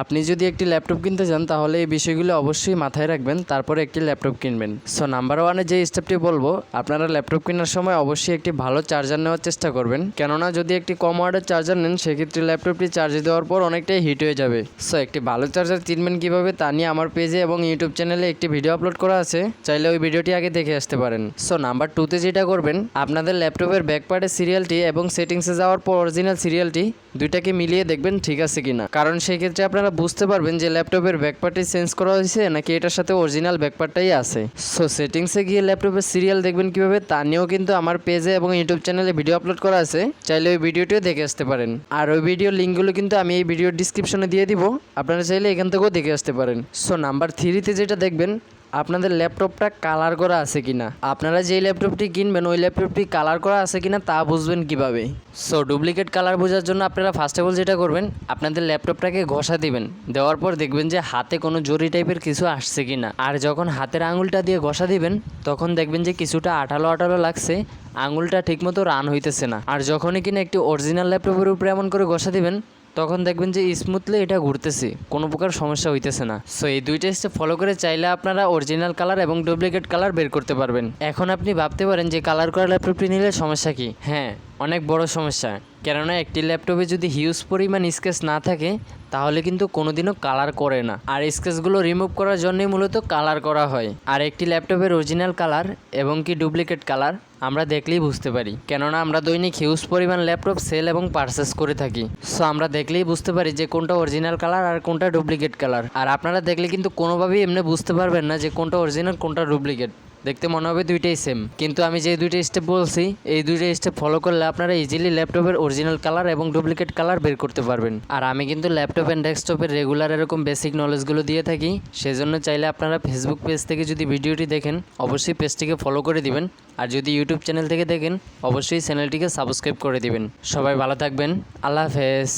আপনি যদি একটি ল্যাপটপ কিনতে চান তাহলে এই বিষয়গুলো অবশ্যই মাথায় রাখবেন, তারপরে একটি ল্যাপটপ কিনবেন। সো নাম্বার ওয়ানে যে স্টেপটি বলবো, আপনারা ল্যাপটপ কেনার সময় অবশ্যই একটি ভালো চার্জার নেওয়ার চেষ্টা করবেন, কেননা যদি একটি কম ওয়াটের চার্জার নেন সেক্ষেত্রে ল্যাপটপটি চার্জে দেওয়ার পর অনেকটাই হিট হয়ে যাবে। সো একটি ভালো চার্জার কিনবেন কীভাবে তা নিয়ে আমার পেজে এবং ইউটিউব চ্যানেলে একটি ভিডিও আপলোড করা আছে, চাইলে ওই ভিডিওটি আগে দেখে আসতে পারেন। সো নাম্বার টুতে যেটা করবেন, আপনাদের ল্যাপটপের ব্যাকপার্টের সিরিয়ালটি এবং সেটিংসে যাওয়ার পর অরিজিনাল সিরিয়ালটি দুইটাকে মিলিয়ে দেখবেন ঠিক আছে কিনা, কারণ সেই ক্ষেত্রে আপনারা বুঝতে পারবেন যে ল্যাপটপের ব্যাকপার্টটি চেঞ্জ করা হয়েছে নাকি এটার সাথে অরিজিনাল ব্যাকপার্টটাই আছে। সো সেটিংসে গিয়ে ল্যাপটপের সিরিয়াল দেখবেন কীভাবে তা নিয়েও কিন্তু আমার পেজে এবং ইউটিউব চ্যানেলে ভিডিও আপলোড করা আছে, চাইলে ওই ভিডিওটিও দেখে আসতে পারেন। আর ওই ভিডিওর লিঙ্কগুলো কিন্তু আমি এই ভিডিওর ডিসক্রিপশনে দিয়ে দিব, আপনারা চাইলে এখান থেকেও দেখে আসতে পারেন। সো নাম্বার থ্রিতে যেটা দেখবেন, আপনাদের ল্যাপটপটা কালার করা আছে কিনা। আপনারা যেই ল্যাপটপটি কিনবেন ওই ল্যাপটপটি কালার করা আছে কিনা তা বুঝবেন কিভাবে। সো ডুপ্লিকেট কালার বোঝার জন্য আপনারা ফার্স্ট অফ অল যেটা করবেন, আপনাদের ল্যাপটপটাকে ঘষা দিবেন, দেওয়ার পর দেখবেন যে হাতে কোনো জরি টাইপের কিছু আসছে কিনা। আর যখন হাতের আঙুলটা দিয়ে ঘষা দিবেন তখন দেখবেন যে কিছুটা আঠালো আঠালো লাগছে, আঙুলটা ঠিকমতো রান হইতেছে না। আর যখনই কিনা একটি অরিজিনাল ল্যাপটপের উপরে এমন করে ঘষা দিবেন তখন দেখবেন যে স্মুথলি এটা ঘুরতেছে, কোনো প্রকার সমস্যা হইতেছে না। সো এই দুইটা স্টেপ ফলো করে চাইলে আপনারা অরিজিনাল কালার এবং ডুপ্লিকেট কালার বের করতে পারবেন। এখন আপনি ভাবতে পারেন যে কালার করা ল্যাপটপটি নিলে সমস্যা কি? হ্যাঁ, অনেক বড় সমস্যা, কেননা একটি ল্যাপটপে যদি হিউজ পরিমাণ স্কেচ না থাকে তাহলে কিন্তু কোনোদিনও কালার করে না, আর স্কেচগুলো রিমুভ করার জন্যই মূলত কালার করা হয়। আর একটি ল্যাপটপের অরিজিনাল কালার এবং কি ডুপ্লিকেট কালার আমরা দেখলেই বুঝতে পারি, কেননা আমরা দৈনিক হিউজ পরিমাণ ল্যাপটপ সেল এবং পারচেস করে থাকি। সো আমরা দেখলেই বুঝতে পারি যে কোনটা অরিজিনাল কালার আর কোনটা ডুপ্লিকেট কালার। আর আপনারা দেখলে কিন্তু কোনোভাবেই এমনি বুঝতে পারবেন না যে কোনটা অরিজিনাল কোনটা ডুপ্লিকেট, দেখতে মনে হবে দুইটাই সেম। কিন্তু আমি যে দুইটা স্টেপ বলছি এই দুইটা স্টেপ ফলো করলে আপনারা ইজিলি ল্যাপটপের অরিজিনাল কালার এবং ডুপ্লিকেট কালার বের করতে পারবেন। আর আমি কিন্তু ল্যাপটপ অ্যান্ড ডেস্কটপের রেগুলার এরকম বেসিক নলেজগুলো দিয়ে থাকি, সেজন্য চাইলে আপনারা ফেসবুক পেজ থেকে যদি ভিডিওটি দেখেন অবশ্যই পেজটিকে ফলো করে দিবেন, আর যদি ইউটিউব চ্যানেল থেকে দেখেন অবশ্যই চ্যানেলটিকে সাবস্ক্রাইব করে দিবেন। সবাই ভালো থাকবেন, আল্লাহ হাফেজ।